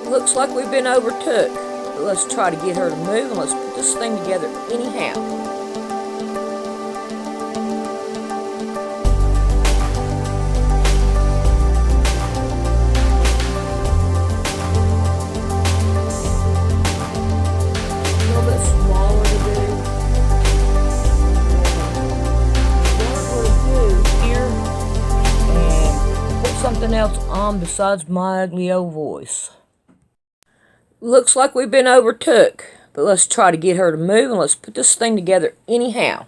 Looks like we've been overtook. But let's try to get her to move and let's put this thing together anyhow. Something else on besides my ugly old voice. Looks like we've been overtook, but let's try to get her to move and let's put this thing together anyhow.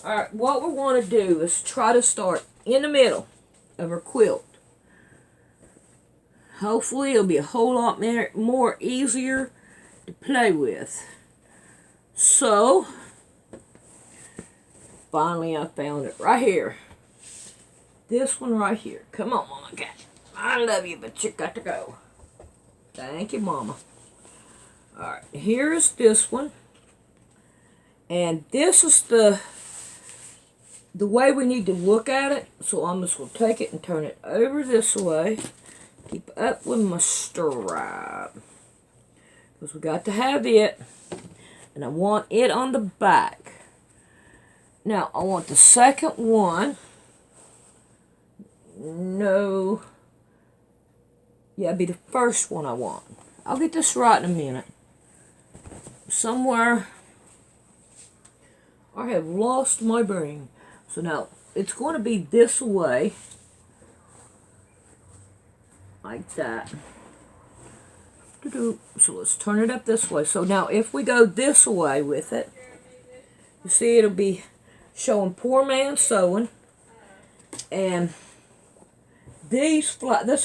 Alright, what we want to do is try to start in the middle of her quilt. Hopefully it'll be a whole lot more easier to play with. So, finally I found it right here. This one right here. Come on, Mama Cat. I love you, but you got to go. Thank you, Mama. Alright, here's this one. And this is the way we need to look at it. So I'm just going to take it and turn it over this way. Keep up with my strap. Because we got to have it. And I want it on the back. Now, I want the second one. No. Yeah, it'd be the first one I want. I'll get this right in a minute. Somewhere I have lost my brain. So now, it's going to be this way. Like that. So let's turn it up this way. So now, if we go this way with it, you see it'll be showing Poor Man Sewing. And this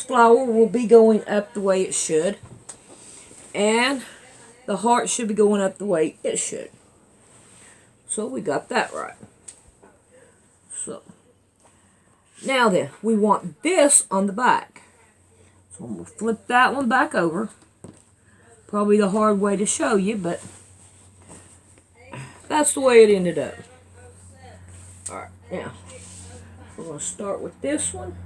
flower will be going up the way it should. And the heart should be going up the way it should. So we got that right. So, now then, we want this on the back. So I'm going to flip that one back over. Probably the hard way to show you, but that's the way it ended up. Alright, now, we're going to start with this one.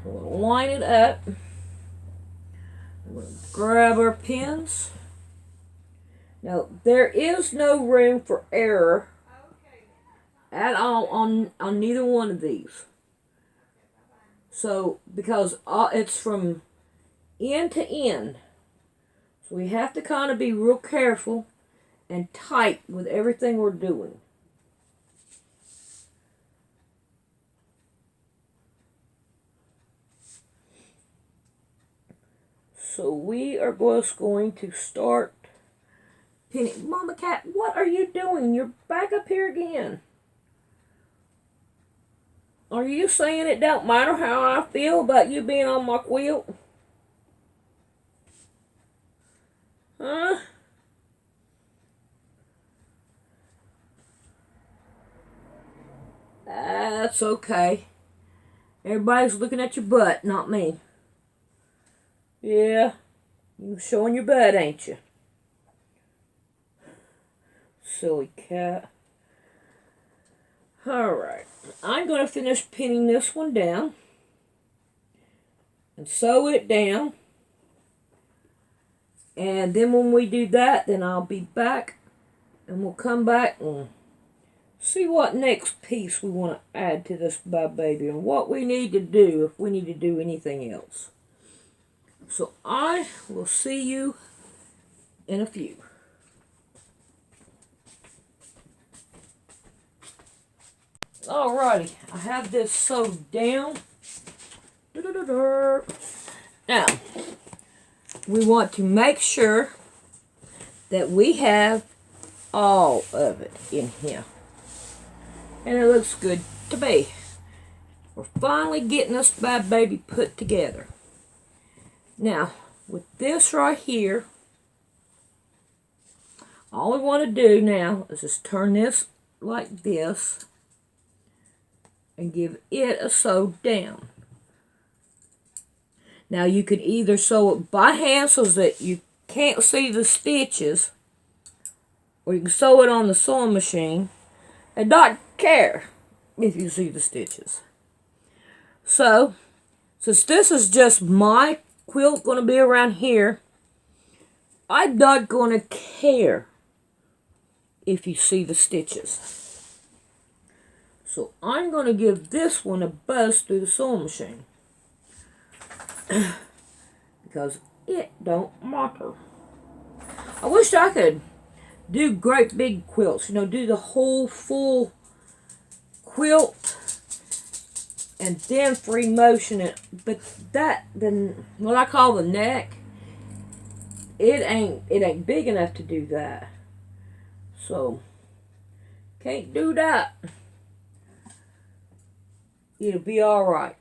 We're going to line it up. We're going to grab our pins. Now, there is no room for error at all on neither one of these. So, because it's from end to end. So we have to kind of be real careful and tight with everything we're doing. So we are just going to start pinning. Mama Cat, what are you doing? You're back up here again. Are you saying it don't matter how I feel about you being on my quilt? Huh? That's okay. Everybody's looking at your butt, not me. Yeah, you showing your butt, ain't you? Silly cat. Alright, I'm going to finish pinning this one down. And sew it down. And then when we do that, then I'll be back. And we'll come back and see what next piece we want to add to this bad baby. And what we need to do if we need to do anything else. So I will see you in a few. Alrighty, I have this sewed down. Now, we want to make sure that we have all of it in here. And it looks good to me. We're finally getting this bad baby put together. Now, with this right here, all we want to do now is just turn this like this and give it a sew down. Now, you could either sew it by hand so that you can't see the stitches, or you can sew it on the sewing machine and not care if you see the stitches. So, Since this is just my quilt going to be around here, I'm not going to care if you see the stitches. So I'm going to give this one a buzz through the sewing machine. Because it don't matter. I wish I could do great big quilts. You know, do the whole full quilt and then free motion it. But that, then what I call the neck, it ain't big enough to do that. So can't do that. It'll be alright.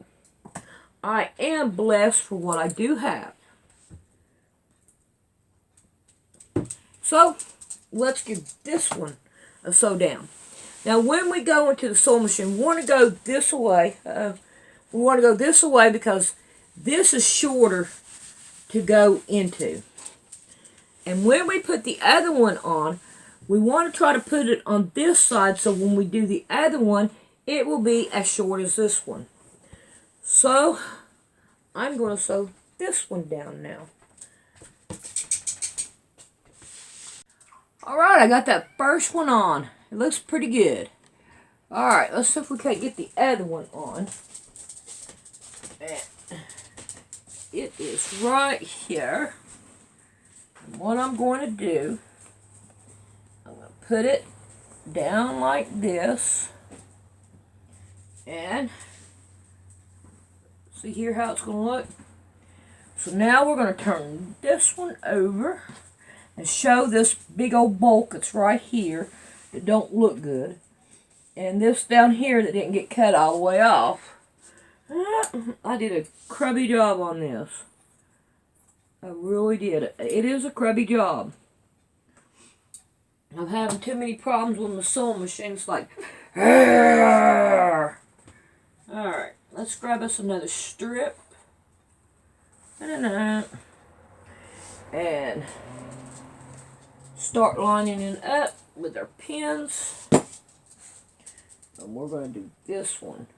I am blessed for what I do have. So let's give this one a sew down. Now when we go into the sewing machine, we want to go this way. We want to go this way because this is shorter to go into. And when we put the other one on, we want to try to put it on this side so when we do the other one, it will be as short as this one. So I'm going to sew this one down now. Alright, I got that first one on. It looks pretty good. Alright, let's see if we can't get the other one on. It is right here. And what I'm going to do, I'm going to put it down like this. And see here how it's going to look. So now we're going to turn this one over and show this big old bulk that's right here that don't look good. And this down here that didn't get cut all the way off. I did a crummy job on this. I really did. It is a crummy job. I'm having too many problems with my sewing machine. It's like, alright, let's grab us another strip. And start lining it up with our pins. And we're going to do this one.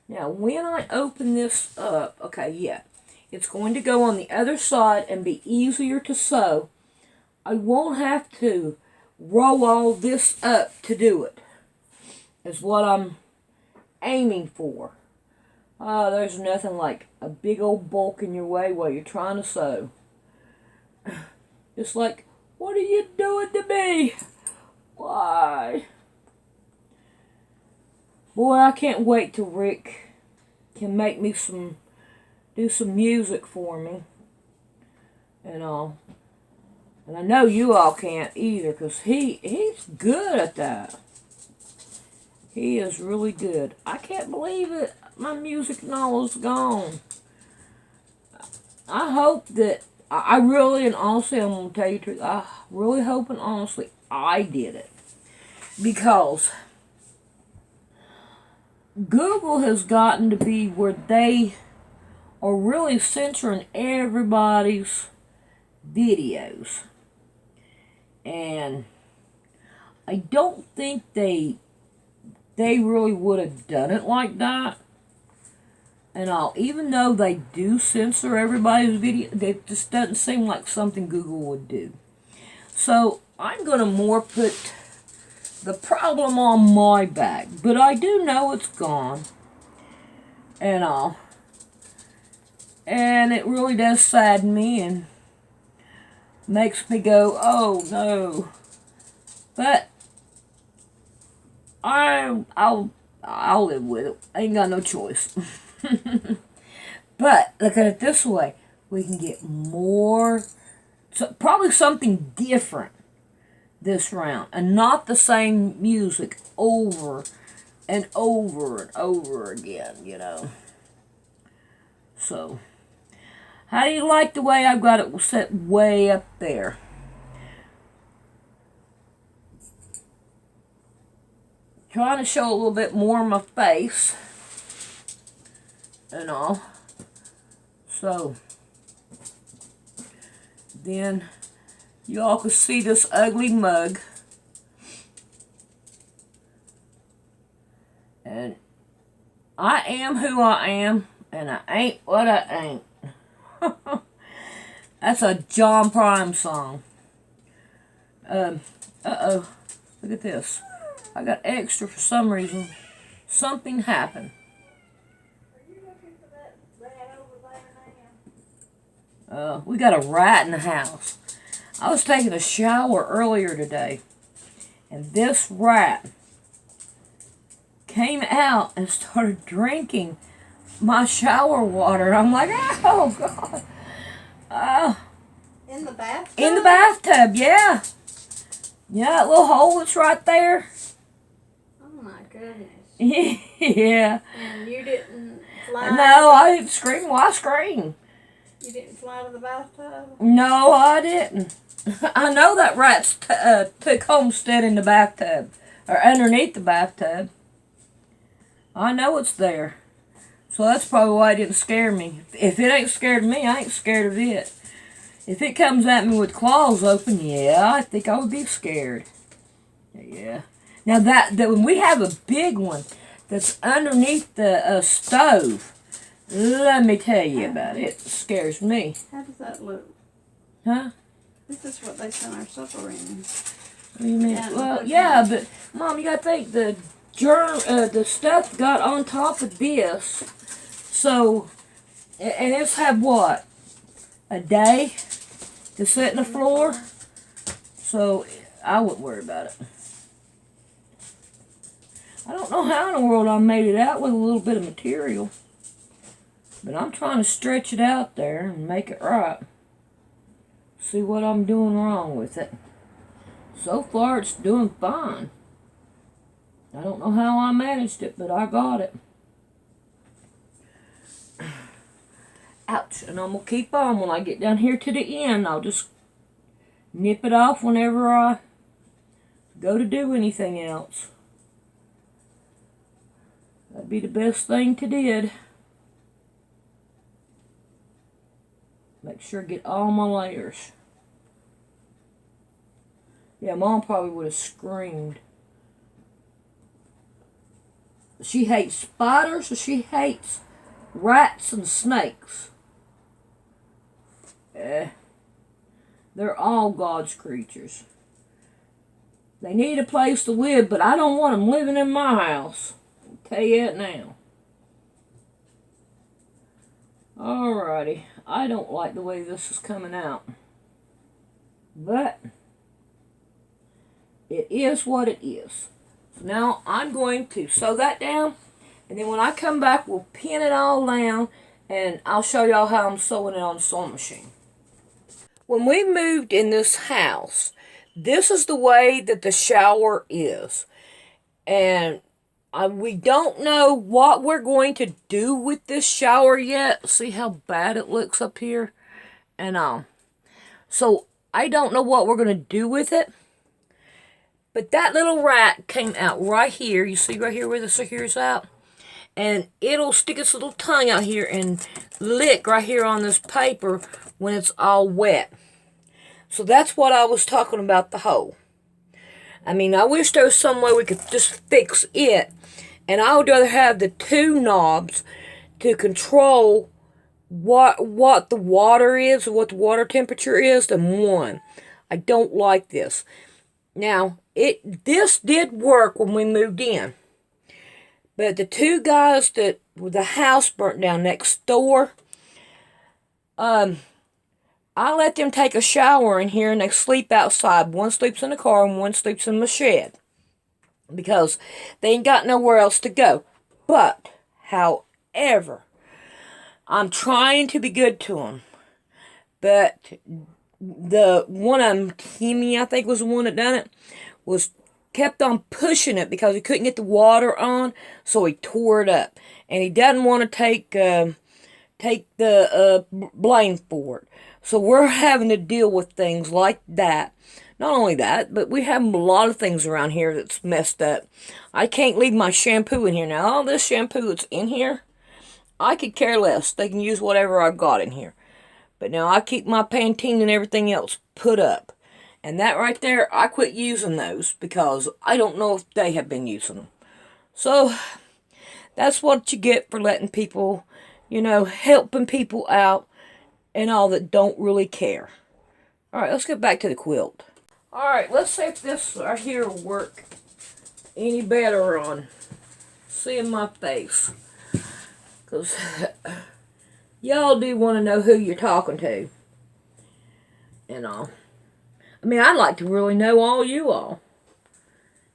Now, when I open this up, okay, yeah, it's going to go on the other side and be easier to sew. I won't have to roll all this up to do it. Is what I'm aiming for. There's nothing like a big old bulk in your way while you're trying to sew. It's like, what are you doing to me? Why? Boy, I can't wait till Rick can make me do some music for me. And all. And I know you all can't either, because he's good at that. He is really good. I can't believe it. My music knowledge is gone. I hope that, I really and honestly, I'm going to tell you the truth, I really hope and honestly I did it. Because Google has gotten to be where they are really censoring everybody's videos. And I don't think they really would have done it like that. And all, even though they do censor everybody's video, it just doesn't seem like something Google would do. So I'm going to more put the problem on my back. But I do know it's gone. And all. And it really does sadden me and makes me go, oh no. But I'll live with it. I ain't got no choice. But look at it this way. We can get more, probably something different this round. And not the same music over and over and over again, you know. So, how do you like the way I've got it set way up there? Trying to show a little bit more of my face and all. So, then you all can see this ugly mug. And I am who I am. And I ain't what I ain't. That's a John Prime song. Uh-oh. Look at this. I got extra for some reason. Something happened. Are you looking for that rat over there now? We got a rat in the house. I was taking a shower earlier today, and this rat came out and started drinking my shower water. I'm like, oh, God. In the bathtub? In the bathtub, yeah. Yeah, that little hole that's right there. Oh, my goodness. Yeah. And you didn't fly? No, I didn't scream. Why scream? You didn't fly to the bathtub? No, I didn't. I know that rat's took homestead in the bathtub. Or underneath the bathtub. I know it's there. So that's probably why it didn't scare me. If it ain't scared of me, I ain't scared of it. If it comes at me with claws open, yeah, I think I would be scared. Yeah. Now that when we have a big one that's underneath the stove, let me tell you about it. It scares me. How does that look? Huh? This is what they sent our supper in. What do you mean? Well, yeah, but Mom, you gotta think the stuff got on top of this, so, and it's had what, a day to sit in the floor, so I wouldn't worry about it. I don't know how in the world I made it out with a little bit of material, but I'm trying to stretch it out there and make it right. See what I'm doing wrong with it. So far, it's doing fine. I don't know how I managed it, but I got it. Ouch. And I'm going to keep on. When I get down here to the end, I'll just nip it off whenever I go to do anything else. That'd be the best thing to do. Make sure I get all my layers. Yeah, Mom probably would have screamed. She hates spiders, or she hates rats and snakes. They're all God's creatures. They need a place to live, but I don't want them living in my house. I'll tell you that now. Alrighty. I don't like the way this is coming out. But it is what it is. So now I'm going to sew that down. And then when I come back, we'll pin it all down. And I'll show y'all how I'm sewing it on the sewing machine. When we moved in this house, this is the way that the shower is. And we don't know what we're going to do with this shower yet. See how bad it looks up here? And so I don't know what we're going to do with it. But that little rat came out right here. You see right here where the sucker's out? And it'll stick its little tongue out here and lick right here on this paper when it's all wet. So that's what I was talking about, the hole. I mean, I wish there was some way we could just fix it. And I would rather have the two knobs to control what the water is, or what the water temperature is, than one. I don't like this. Now, this did work when we moved in. But the two guys that the house burnt down next door, I let them take a shower in here and they sleep outside. One sleeps in the car and one sleeps in the shed. Because they ain't got nowhere else to go. But, however, I'm trying to be good to them. But the one of them, Timmy, I think was the one that done it, kept on pushing it because he couldn't get the water on, so he tore it up. And he doesn't want to take the blame for it. So we're having to deal with things like that. Not only that, but we have a lot of things around here that's messed up. I can't leave my shampoo in here. Now, all this shampoo that's in here, I could care less. They can use whatever I've got in here. But now I keep my Pantene and everything else put up. And that right there, I quit using those because I don't know if they have been using them. So, that's what you get for letting people you know, helping people out and all that don't really care. All right, let's get back to the quilt. All right, let's see if this right here will work any better on seeing my face. Because y'all do want to know who you're talking to. And all. I mean, I'd like to really know all you all.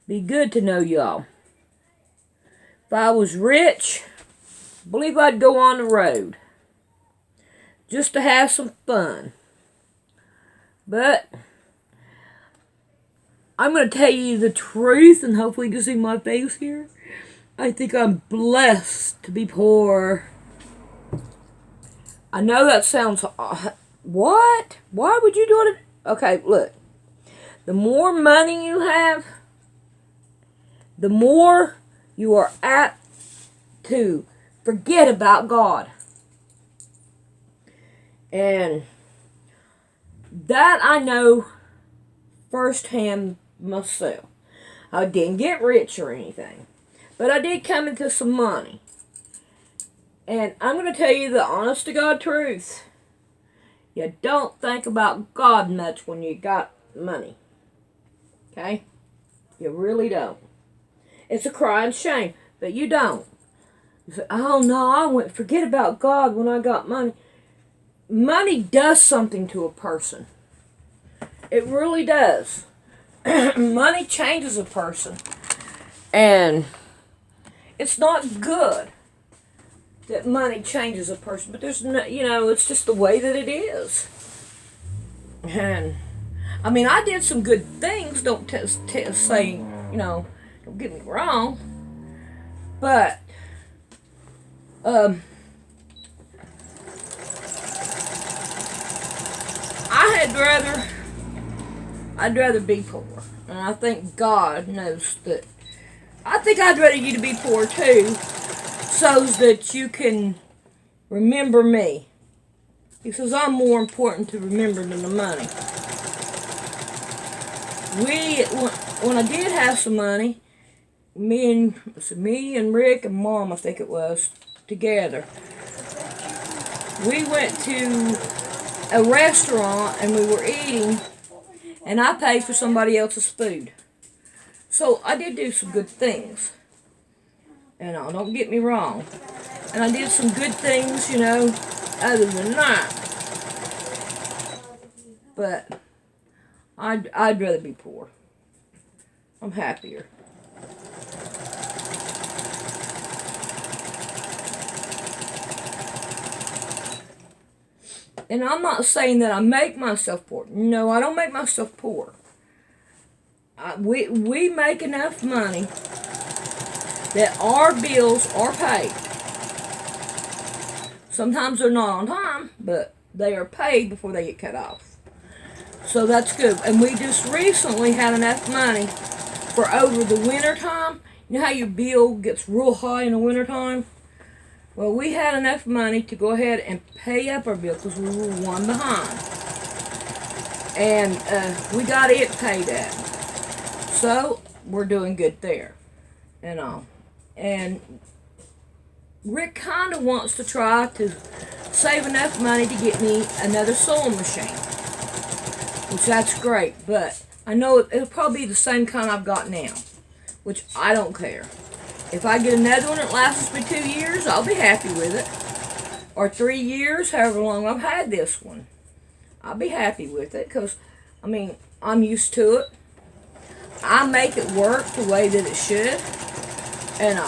Be good to know y'all. If I was rich, I believe I'd go on the road. Just to have some fun. But I'm going to tell you the truth, and hopefully you can see my face here. I think I'm blessed to be poor. I know that sounds... what? Why would you do it? Okay, look. The more money you have, the more you are apt to forget about God. And that I know firsthand myself. I didn't get rich or anything, but I did come into some money. And I'm going to tell you the honest to God truth. You don't think about God much when you got money. Okay? You really don't. It's a crying shame, but you don't. You say, oh no, I wouldn't forget about God when I got money. Money does something to a person. It really does. Money changes a person. And it's not good that money changes a person. But there's no, you know, it's just the way that it is. And, I mean, I did some good things. Don't say, you know, don't get me wrong. But, I'd rather be poor. And I think God knows that. I think I'd rather you to be poor too, so that you can remember me. He says I'm more important to remember than the money. When I did have some money, me and Rick and Mom, I think it was, together, we went to a restaurant and we were eating, and I paid for somebody else's food. So I did do some good things. And don't get me wrong. And I did some good things, you know, other than that. But I'd rather be poor. I'm happier. And I'm not saying that I make myself poor. No, I don't make myself poor. We make enough money that our bills are paid. Sometimes they're not on time, but they are paid before they get cut off. So that's good. And we just recently had enough money for over the winter time. You know how your bill gets real high in the winter time? Well, we had enough money to go ahead and pay up our bill because we were one behind. And we got it paid up. So, we're doing good there. And all. And Rick kind of wants to try to save enough money to get me another sewing machine. Which that's great. But I know it'll probably be the same kind I've got now. Which I don't care. If I get another one that lasts me 2 years, I'll be happy with it. Or 3 years, however long I've had this one. I'll be happy with it. Because, I mean, I'm used to it. I make it work the way that it should. And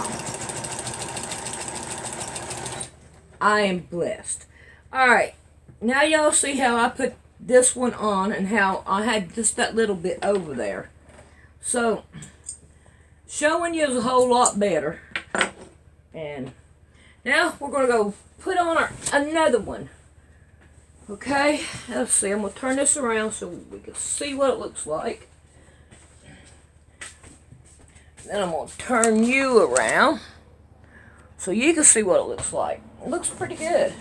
I am blessed. Alright. Now y'all see how I put this one on and how I had just that little bit over there. So, showing you is a whole lot better. And now we're going to go put on another one. Okay, let's see. I'm going to turn this around so we can see what it looks like. Then I'm going to turn you around so you can see what it looks like. It looks pretty good.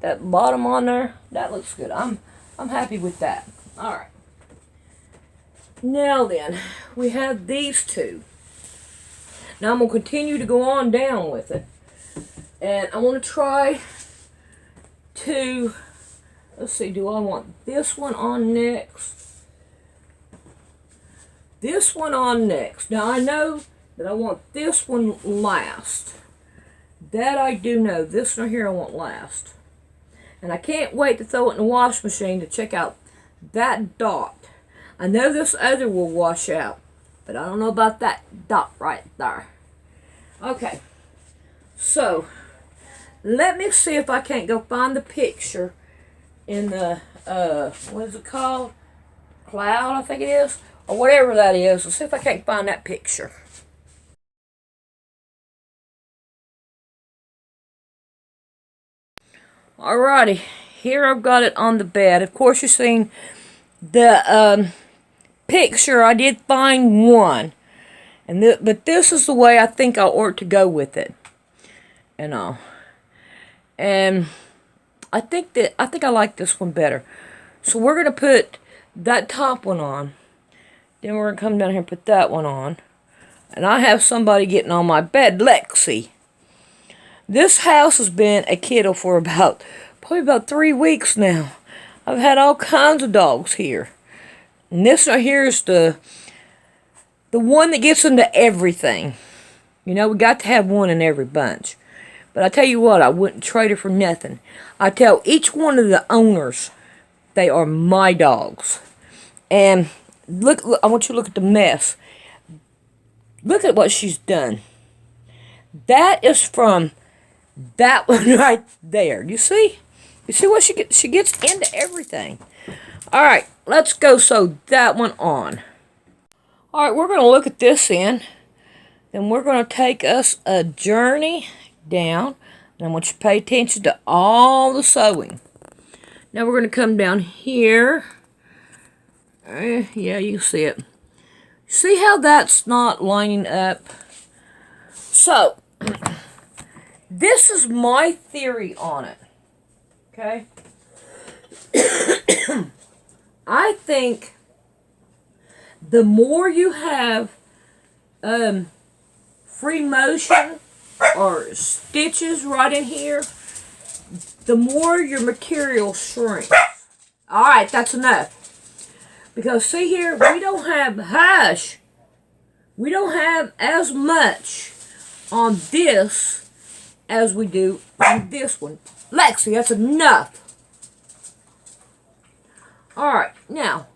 That bottom on there, that looks good. I'm happy with that. All right. Now then, we have these two. Now I'm going to continue to go on down with it. And I want to try to, let's see, do I want this one on next? This one on next. Now I know that I want this one last. That I do know. This one here I want last. And I can't wait to throw it in the wash machine to check out that dot. I know this other will wash out, but I don't know about that dot right there. Okay, so let me see if I can't go find the picture in the, what is it called? Cloud, I think it is, or whatever that is. Let's see if I can't find that picture. Alrighty, here I've got it on the bed. Of course, you've seen the picture. I did find one, and but this is the way I think I ought to go with it, and all. And I think I like this one better. So we're gonna put that top one on. Then we're gonna come down here and put that one on. And I have somebody getting on my bed, Lexi. This house has been a kiddo for probably about 3 weeks now. I've had all kinds of dogs here. And this right here is the one that gets into everything. You know, we got to have one in every bunch. But I tell you what, I wouldn't trade her for nothing. I tell each one of the owners they are my dogs. And look, I want you to look at the mess. Look at what she's done. That is from that one right there. You see? You see what she gets? She gets into everything. Alright, let's go sew that one on. Alright, we're going to look at this end. Then we're going to take us a journey down. And I want you to pay attention to all the sewing. Now we're going to come down here. Yeah, you can see it. See how that's not lining up? So, this is my theory on it. Okay? I think the more you have free motion or stitches right in here, the more your material shrinks. Alright, that's enough. Because see here, we don't have, we don't have as much on this as we do on this one. Lexi, that's enough. Alright, now,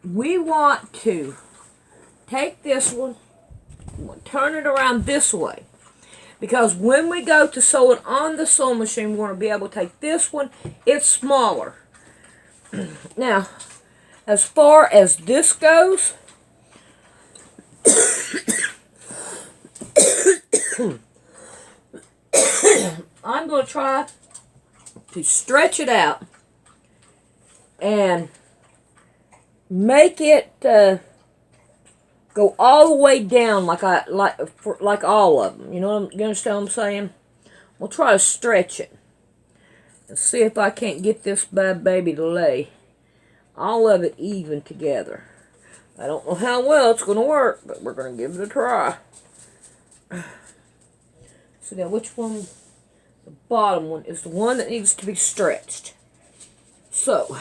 we want to take this one, turn it around this way. Because when we go to sew it on the sewing machine, we want to be able to take this one. It's smaller. Now, as far as this goes, I'm going to try to stretch it out and make it go all the way down like all of them. You understand what I'm saying? We'll try to stretch it and see if I can't get this bad baby to lay all of it even together. I don't know how well it's going to work, but we're going to give it a try. So now which one, the bottom one, is the one that needs to be stretched. So,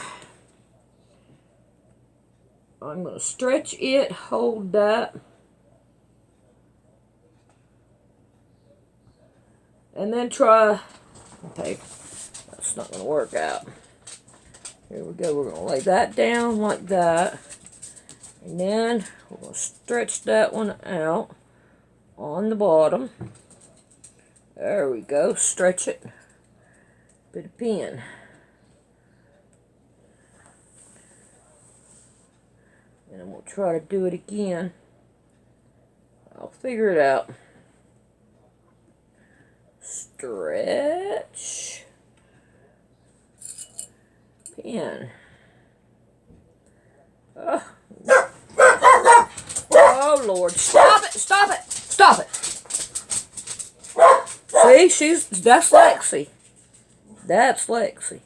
I'm going to stretch it, hold that, and then try, okay, that's not going to work out. Here we go, we're going to lay that down like that, and then we're going to stretch that one out on the bottom. There we go, stretch it, put a pin. And I'm going to try to do it again. I'll figure it out. Stretch. Pin. Oh, Lord. Stop it! Stop it! Stop it! See, that's Lexi. That's Lexi.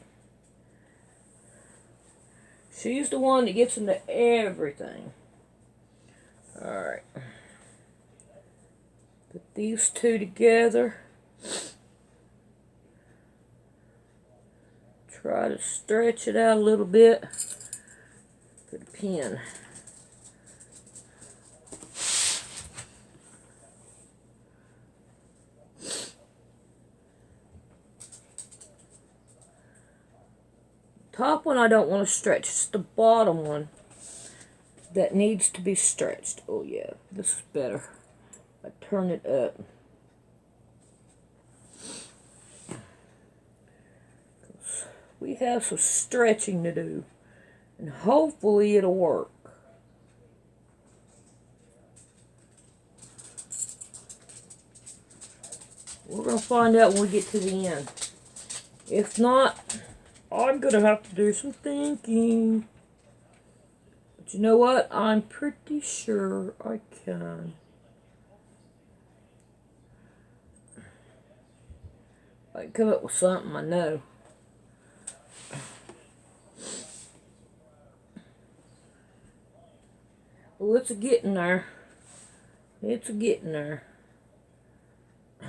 She's the one that gets into everything. Alright. Put these two together. try to stretch it out a little bit. Put a pin. Top one I don't want to stretch. It's the bottom one that needs to be stretched. Oh yeah, this is better. I turn it up. We have some stretching to do, and hopefully it'll work. We're going to find out when we get to the end. If not, I'm going to have to do some thinking. But you know what? I'm pretty sure I can. I can come up with something, I know. Well, it's a getting there. It's a getting there. I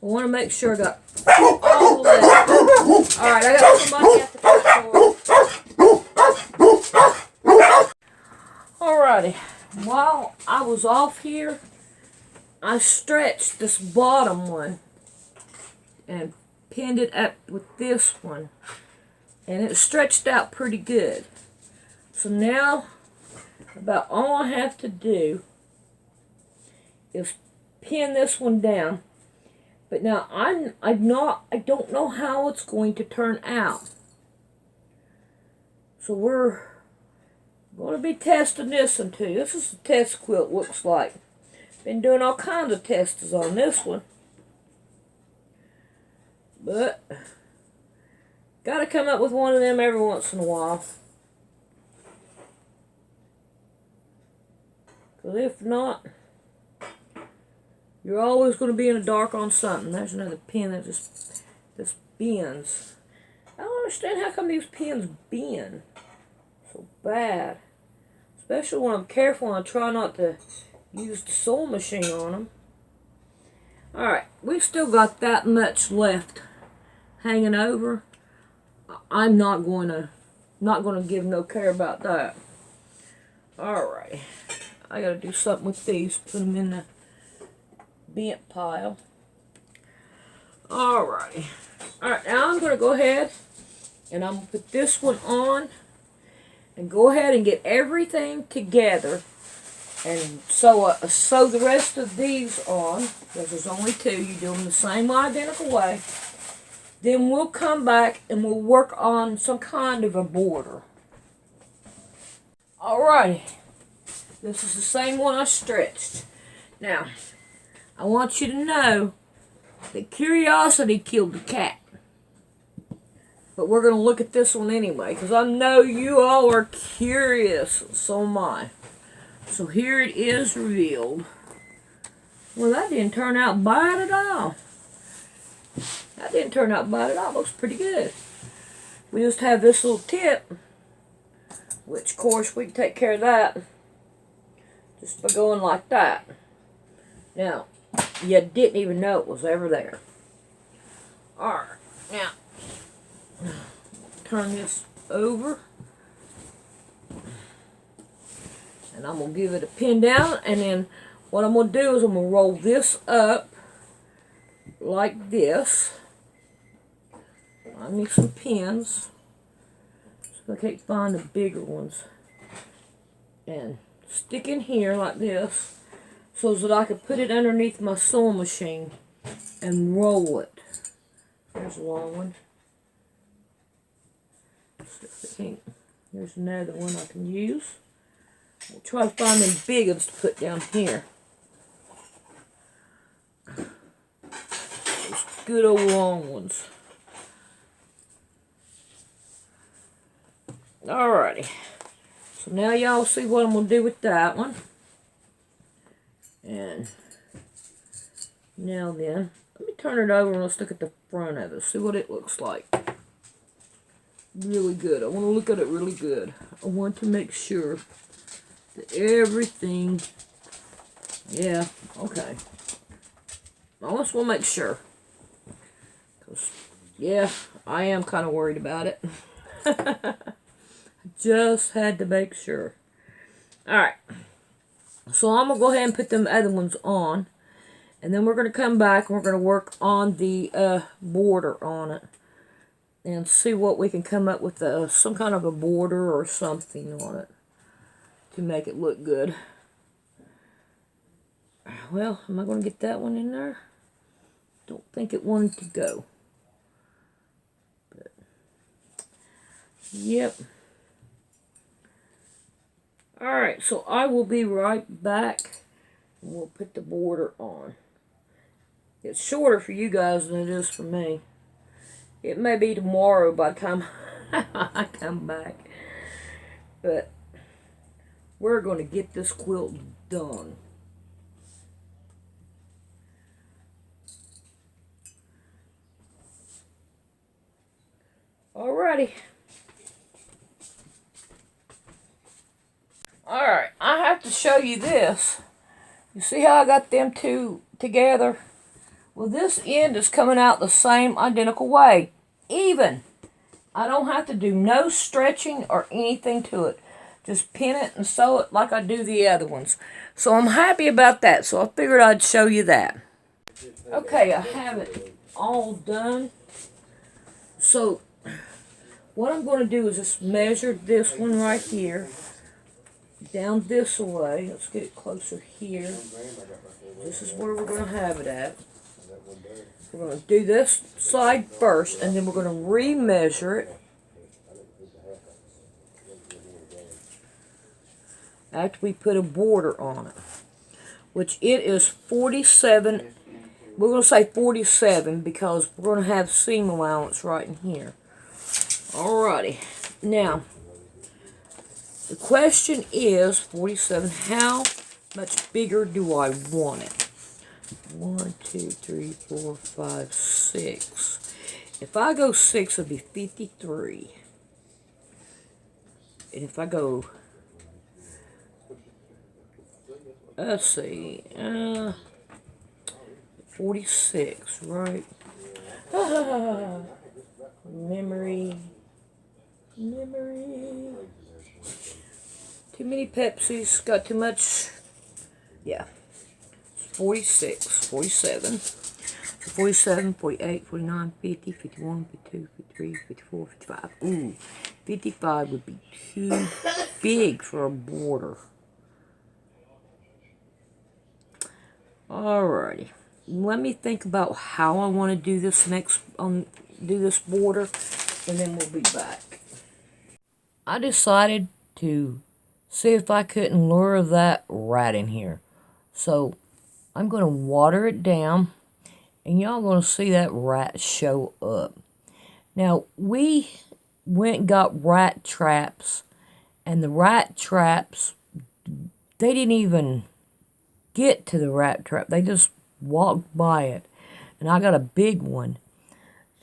want to make sure I got all the legs. Alright, I got somebody at the front door. Alrighty. While I was off here, I stretched this bottom one and pinned it up with this one. And it stretched out pretty good. So now, about all I have to do is pin this one down. But now I don't know how it's going to turn out. So we're going to be testing this one too. This is a test quilt, looks like. Been doing all kinds of tests on this one. But got to come up with one of them every once in a while. Because if not, you're always going to be in the dark on something. There's another pin that just bends. I don't understand how come these pins bend so bad. Especially when I'm careful and I try not to use the sewing machine on them. Alright, we've still got that much left hanging over. I'm not going to give no care about that. Alright, I got to do something with these. Put them in the bent pile. Alrighty. Alright, now I'm going to go ahead and I'm going to put this one on and go ahead and get everything together and sew the rest of these on, because there's only two. You do them the same identical way. Then we'll come back and we'll work on some kind of a border. Alrighty. This is the same one I stretched. Now, I want you to know that curiosity killed the cat. But we're going to look at this one anyway, because I know you all are curious. So am I. So here it is revealed. Well, that didn't turn out bad at all. That didn't turn out bad at all. Looks pretty good. We just have this little tip, which of course we can take care of that just by going like that. Now, you didn't even know it was ever there. Alright, now, turn this over. And I'm going to give it a pin down. And then what I'm going to do is I'm going to roll this up like this. I need some pins. So I can't find the bigger ones. And stick in here like this, so that I can put it underneath my sewing machine and roll it. There's a long one. There's another one I can use. I'll try to find them big ones to put down here. Those good old long ones. Alrighty. So now y'all see what I'm going to do with that one. And now then, let me turn it over and let's look at the front of it. See what it looks like. Really good. I want to look at it really good. I want to make sure that everything, yeah, okay. I just want to make sure. 'Cause, yeah, I am kind of worried about it. Just had to make sure. Alright. So I'm going to go ahead and put them other ones on. And then we're going to come back and we're going to work on the border on it. And see what we can come up with some kind of a border or something on it. To make it look good. Well, am I going to get that one in there? Don't think it wanted to go. But, yep. Alright, so I will be right back. And we'll put the border on. It's shorter for you guys than it is for me. It may be tomorrow by the time I come back. But we're going to get this quilt done. Alrighty. Alright, I have to show you this. You see how I got them two together? Well, this end is coming out the same identical way. Even. I don't have to do no stretching or anything to it. Just pin it and sew it like I do the other ones. So I'm happy about that. So I figured I'd show you that. Okay, I have it all done. So what I'm going to do is just measure this one right here. Down this way. Let's get it closer here. This is where we're going to have it at. We're going to do this side first, and then we're going to re-measure it. After we put a border on it. Which it is 47. We're going to say 47 because we're going to have seam allowance right in here. Alrighty. Now, the question is, 47, how much bigger do I want it? 1, 2, 3, 4, 5, 6. If I go 6, it'll be 53. And if I go, let's see, 46, right? Memory. Too many Pepsis, got too much, yeah. 46, 47, 47, 48, 49, 50, 51, 52, 53, 54, 55. Ooh, 55 would be too big for a border. Alrighty, let me think about how I want to do this do this border, and then we'll be back. I decided to see if I couldn't lure that rat in here. So I'm going to water it down, and y'all going to see that rat show up. Now, we went and got rat traps, and the rat traps, they didn't even get to the rat trap. They just walked by it, and I got a big one.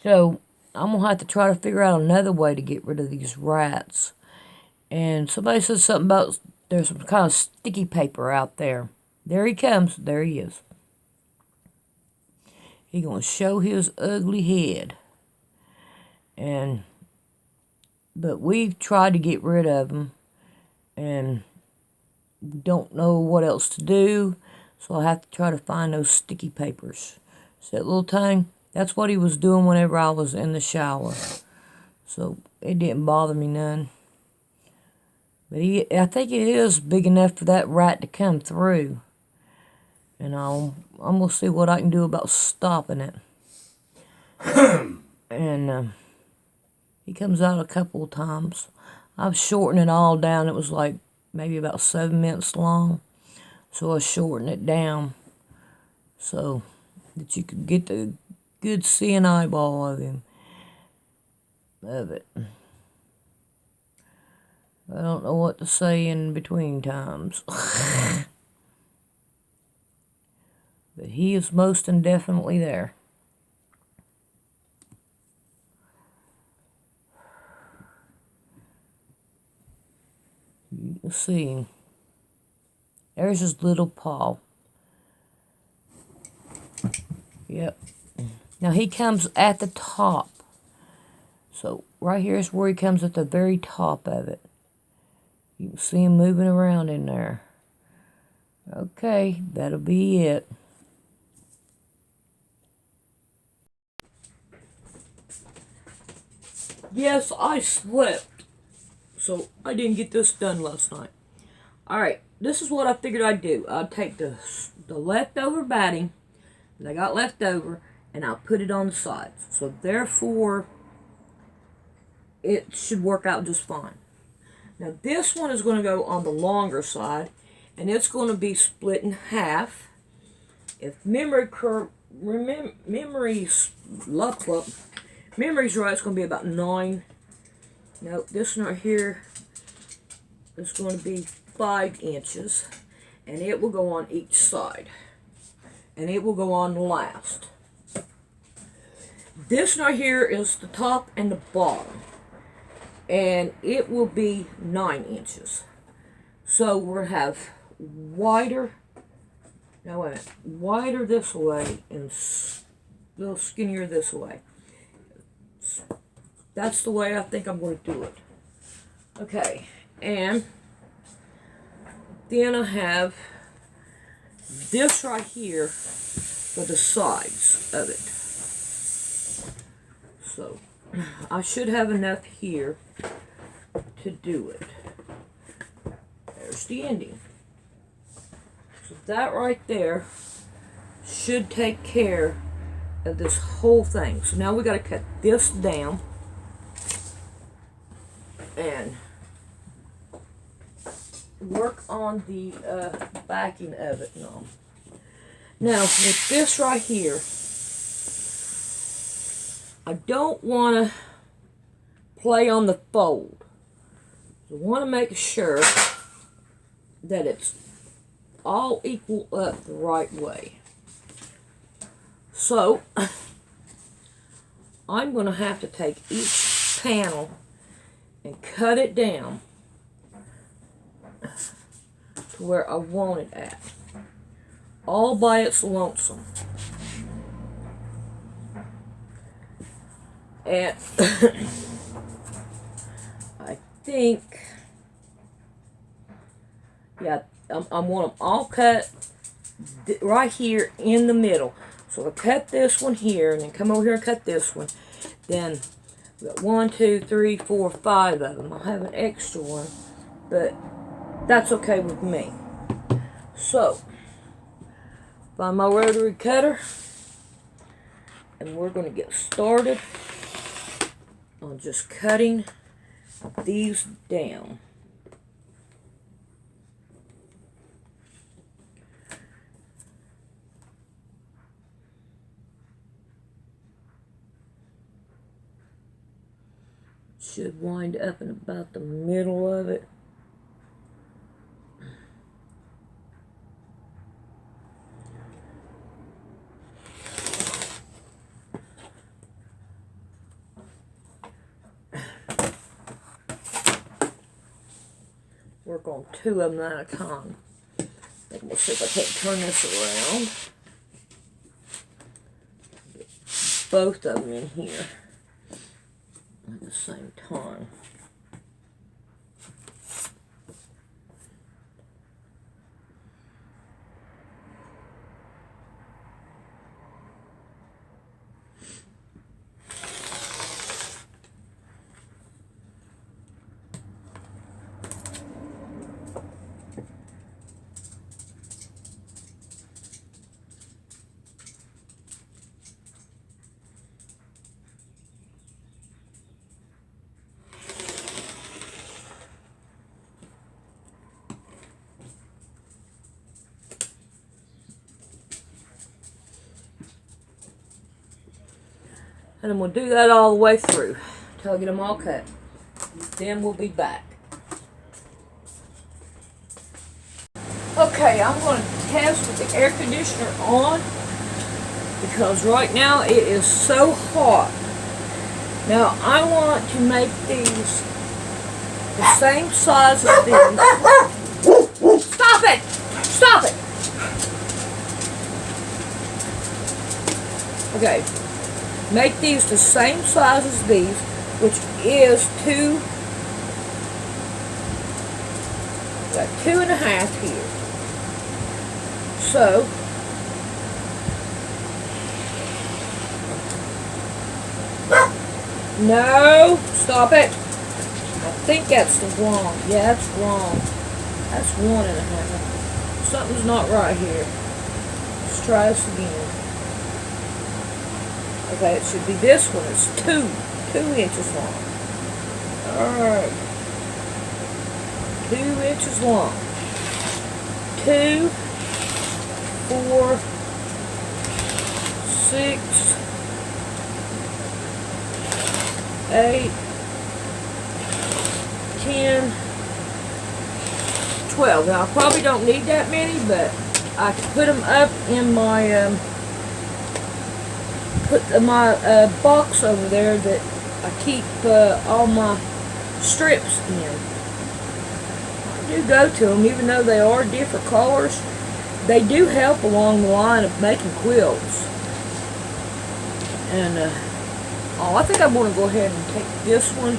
So I'm going to have to try to figure out another way to get rid of these rats. And somebody said something about there's some kind of sticky paper out there. There he comes. There he is. He's going to show his ugly head. But we've tried to get rid of him. And don't know what else to do. So I'll have to try to find those sticky papers. See that little thing? That's what he was doing whenever I was in the shower. So it didn't bother me none. But I think it is big enough for that rat to come through. And I'm going to see what I can do about stopping it. And he comes out a couple of times. I've shortened it all down. It was like maybe about 7 minutes long. So I shortened it down so that you could get the good seeing eyeball of him. Of it. I don't know what to say in between times. But he is most indefinitely there. You can see him. There's his little paw. Yep. Now he comes at the top. So right here is where he comes at the very top of it. You can see him moving around in there. Okay, that'll be it. Yes, I slept. So I didn't get this done last night. Alright, this is what I figured I'd do. I'd take the leftover batting that I got left over, and I'll put it on the sides. So therefore, it should work out just fine. Now this one is going to go on the longer side, and it's going to be split in half. If memory's right, it's going to be about 9. Now this one right here is going to be 5 inches, and it will go on each side, and it will go on last. This one right here is the top and the bottom, and it will be 9 inches. So we'll have wider, now wait a minute, wider this way and a little skinnier this way. That's the way I think I'm going to do it. Okay, and then I have this right here for the sides of it. So I should have enough here to do it. There's the ending. So that right there should take care of this whole thing. So now we got to cut this down and work on the backing of it now. Now with this right here, I don't want to play on the fold. I want to make sure that it's all equal up the right way. So I'm going to have to take each panel and cut it down to where I want it at, all by its lonesome. And I think, yeah, I want them all cut right here in the middle. So I cut this one here, and then come over here and cut this one. Then we got 1, 2, 3, 4, 5 of them. I'll have an extra one, but that's okay with me. So, find my rotary cutter, and we're going to get started on just cutting these down. Should wind up in about the middle of it. Work on 2 of them at a time. And we'll see if I can't turn this around. Get both of them in here at the same time. And then we'll do that all the way through until I get them all cut. Then we'll be back. Okay, I'm going to test with the air conditioner on because right now it is so hot. Now I want to make these the same size as these. Stop it! Stop it! Okay, make these the same size as these, which is got 2.5 here. So no, stop it. I think that's the wrong. Yeah, that's wrong. That's 1.5. Something's not right here. Let's try this again. Okay, it should be this one. It's 2 inches long. Alright. 2 inches long. 2, 4, 6, 8, 10, 12. Now I probably don't need that many, but I can put them up in my box over there that I keep all my strips in. I do go to them, even though they are different colors. They do help along the line of making quilts. And I think I'm going to go ahead and take this one,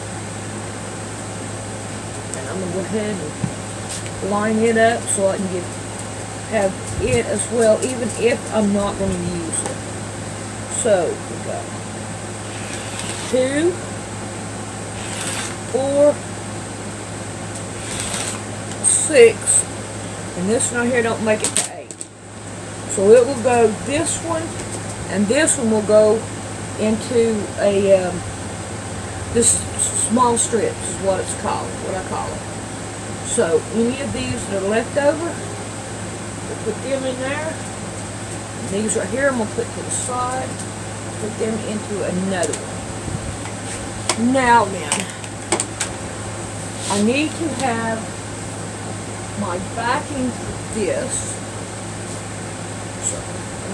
and I'm going to go ahead and line it up so I can have it as well, even if I'm not going to use it. So we got 2, 4, 6, and this one right here don't make it to 8. So it will go this one, and this one will go into a this small strips is what it's called, what I call it. So any of these that are left over, we'll put them in there. And these right here I'm gonna put to the side. Put them into another one. Now then, I need to have my backing for this. So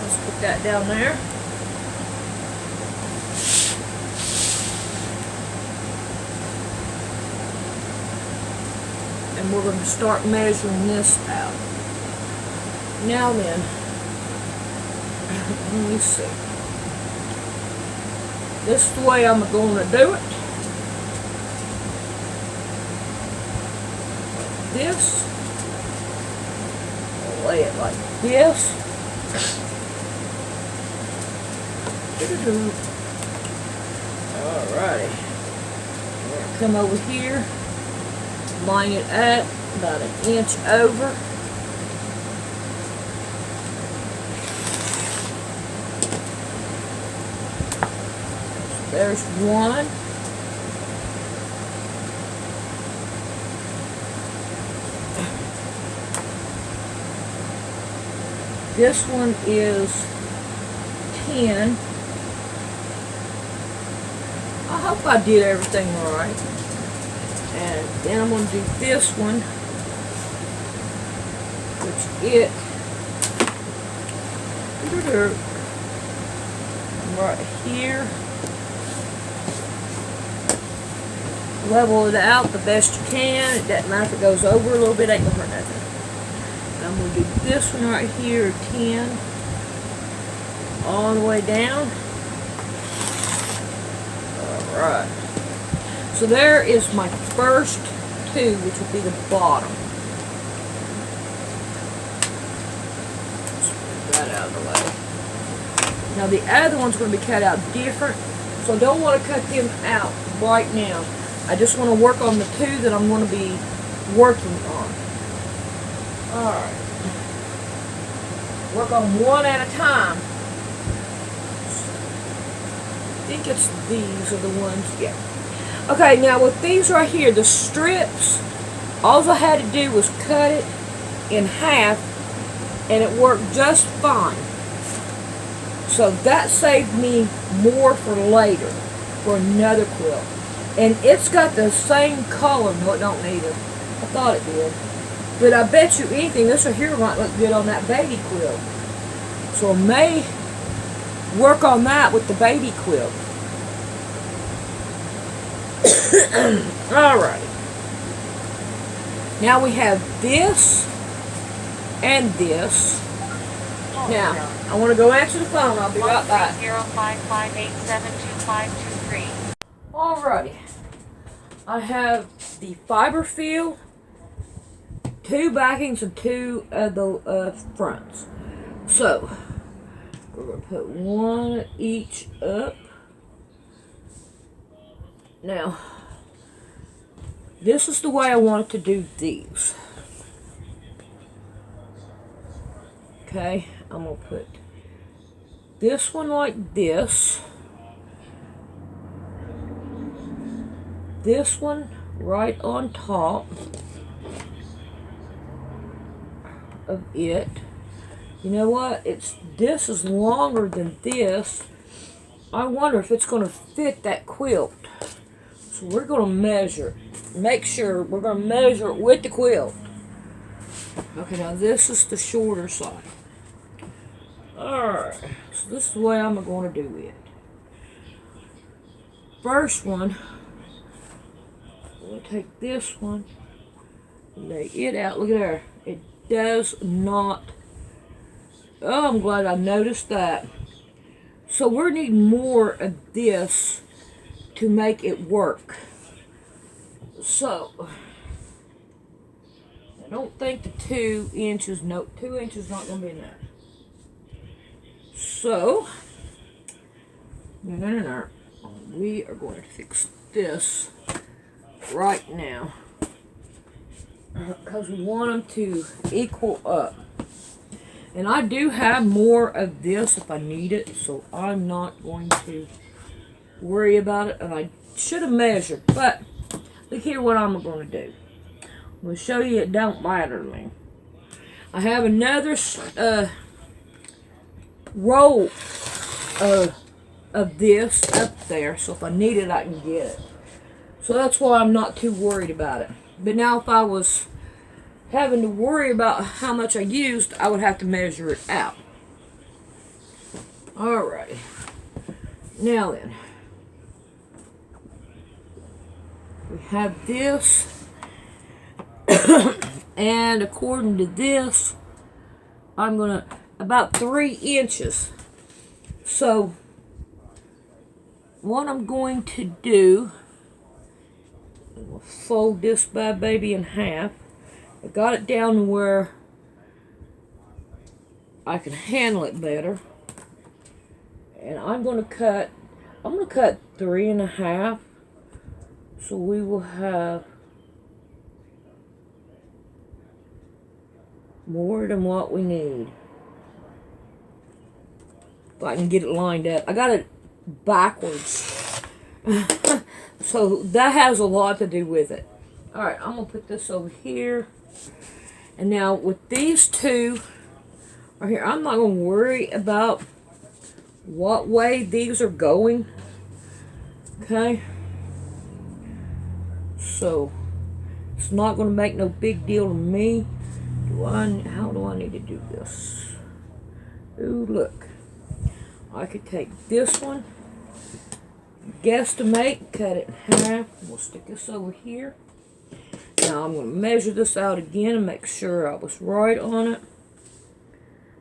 let's put that down there. And we're going to start measuring this out. Now then, let me see. This is the way I'm going to do it. This. I'll lay it like this. Alrighty. We're going to come over here. Line it up about 1 inch over. There's one. This one is 10. I hope I did everything right. And then I'm going to do this one, which it right here. Level it out the best you can. It doesn't matter if it goes over a little bit, ain't gonna hurt nothing. And I'm going to do this one right here, 10, all the way down. Alright. So there is my first 2, which will be the bottom. Let's move that out of the way. Now the other one's going to be cut out different, so I don't want to cut them out right now. I just want to work on the 2 that I'm going to be working on. Alright. Work on one at a time. I think it's these are the ones, yeah. Okay, now with these right here, the strips, all I had to do was cut it in half, and it worked just fine. So that saved me more for later, for another quilt. And it's got the same color. No, it don't need it. I thought it did. But I bet you anything, this right here might look good on that baby quilt. So I may work on that with the baby quilt. Alright. Now we have this and this. Now, I want to go answer the phone. I'll be right back. 13055872523. Alrighty. I have the fiber fill, 2 backings and 2 of the fronts. So, we're going to put 1 each up. Now, this is the way I wanted to do these. Okay, I'm going to put this one like this. This one right on top of it. You know what? This is longer than this. I wonder if it's going to fit that quilt. So we're going to measure. Make sure we're going to measure it with the quilt. Okay, now this is the shorter side. Alright, so this is the way I'm going to do it. First one, I'm going to take this one, lay it out. Look at there. It does not. Oh, I'm glad I noticed that. So we're needing more of this to make it work. So, I don't think the 2 inches, no, 2 inches not going to be enough. So, no. We are going to fix this right now because we want them to equal up. And I do have more of this if I need it, so I'm not going to worry about it. And I should have measured, but look here what I'm going to do. I'm going to show you it don't matter to me. I have another roll of this up there, so if I need it I can get it. So that's why I'm not too worried about it. But now if I was having to worry about how much I used, I would have to measure it out. Alright. Now then, we have this, and according to this, I'm gonna about 3 inches. So what I'm going to do, I'm gonna fold this bad baby in half. I got it down to where I can handle it better, and I'm gonna cut 3.5. So we will have more than what we need. If I can get it lined up. I got it backwards. So that has a lot to do with it. Alright, I'm going to put this over here. And now with these 2 right here, I'm not going to worry about what way these are going. Okay? So, it's not going to make no big deal to me. How do I need to do this? Ooh, look. I could take this one, guesstimate, cut it in half. We'll stick this over here. Now I'm going to measure this out again and make sure I was right on it.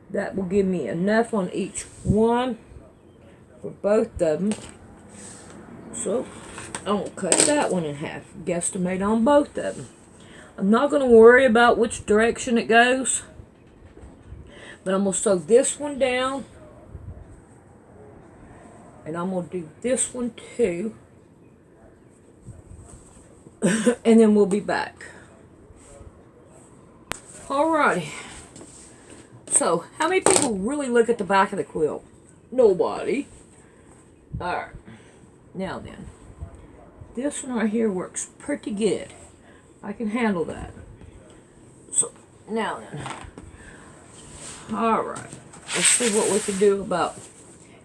That will give me enough on each one for both of them. So I'm going to cut that one in half, guesstimate on both of them. I'm not going to worry about which direction it goes, but I'm going to sew this one down. And I'm going to do this one too. And then we'll be back. Alrighty. So, how many people really look at the back of the quilt? Nobody. Alright. Now then. This one right here works pretty good. I can handle that. So, now then. Alright. Let's see what we can do about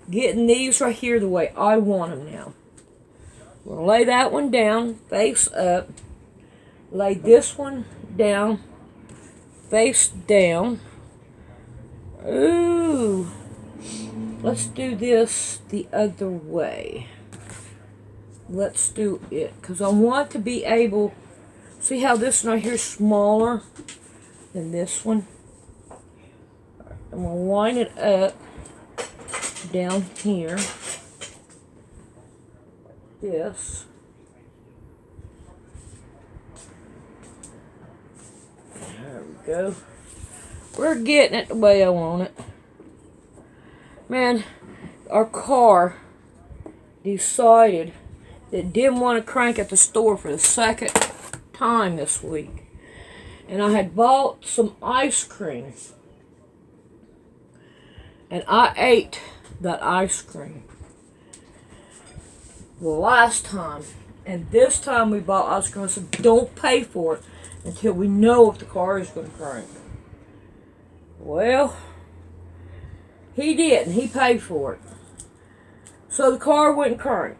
getting these right here the way I want them now. We're going to lay that one down, face up. Lay this one down, face down. Ooh. Let's do this the other way. Let's do it. Because I want to be able... See how this one right here is smaller than this one? I'm going to line it up down here. This. There we go. We're getting it the way I want it. Man, our car decided that it didn't want to crank at the store for the second time this week. And I had bought some ice cream. And I ate that ice cream the last time. And this time we bought ice cream. I said, don't pay for it until we know if the car is going to crank. Well, he didn't. He paid for it. So the car wouldn't crank.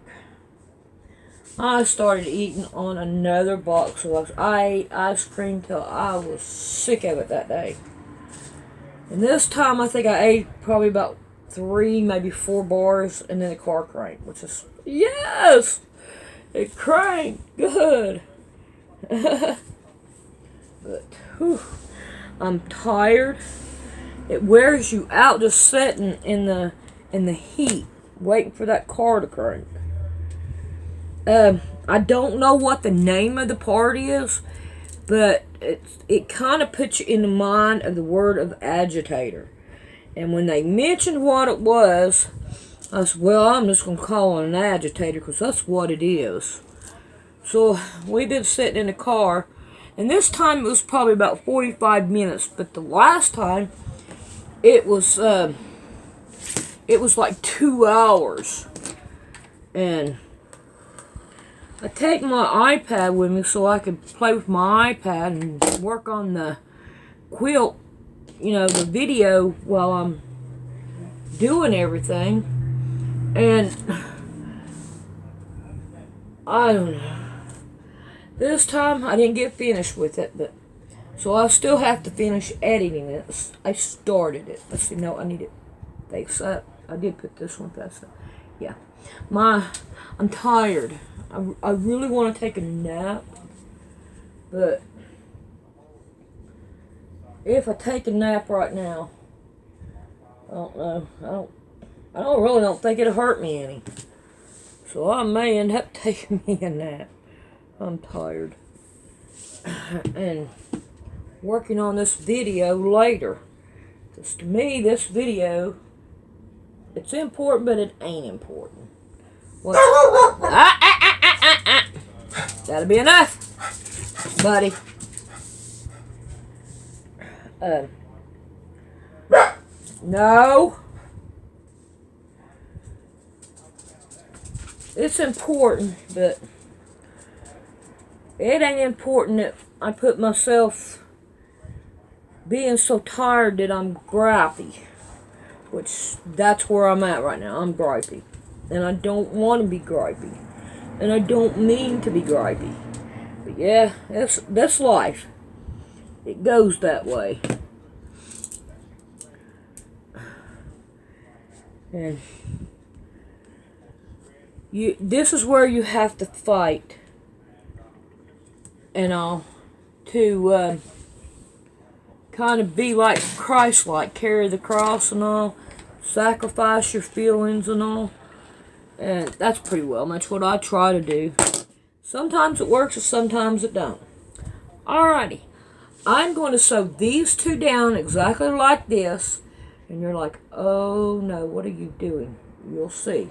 I started eating on another box of ice. I ate ice cream till I was sick of it that day. And this time I think I ate probably about 3, maybe 4 bars, and then the car cranked, which is, yes! It cranked. Good. But, whew, I'm tired. It wears you out just sitting in the heat, waiting for that car to crank. I don't know what the name of the part is, but it kind of puts you in the mind of the word of agitator. And when they mentioned what it was, I said, well, I'm just going to call it an agitator because that's what it is. So we've been sitting in the car, and this time it was probably about 45 minutes, but the last time it was like 2 hours. And I take my iPad with me so I could play with my iPad and work on the quilt, you know, the video while I'm doing everything. And I don't know. This time I didn't get finished with it, but so I still have to finish editing it. I started it. Let's see, no, I need it face up. I did put this one face up. Yeah. I'm tired. I really want to take a nap, but if I take a nap right now, I don't know. I don't think it'll hurt me any. So I may end up taking me a nap. I'm tired. And working on this video later. Because to me, this video, it's important, but it ain't important. That'll be enough, buddy. No. It's important, but it ain't important that I put myself being so tired that I'm gripey. Which, that's where I'm at right now. I'm gripey. And I don't want to be gripey. And I don't mean to be gripey. But yeah, that's life. It goes that way. And this is where you have to fight and all to kind of be like Christ-like, carry the cross and all, sacrifice your feelings and all. And that's pretty well much what I try to do. Sometimes it works and sometimes it don't. Alrighty. I'm going to sew these two down exactly like this. And you're like, oh no, what are you doing? You'll see.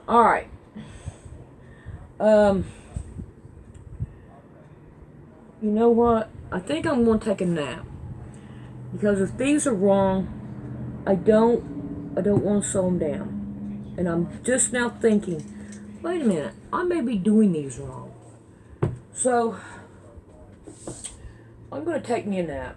Alright. You know what? I think I'm going to take a nap. Because if these are wrong, I don't want to sew them down. And I'm just now thinking, wait a minute, I may be doing these wrong. So, I'm going to take me a nap.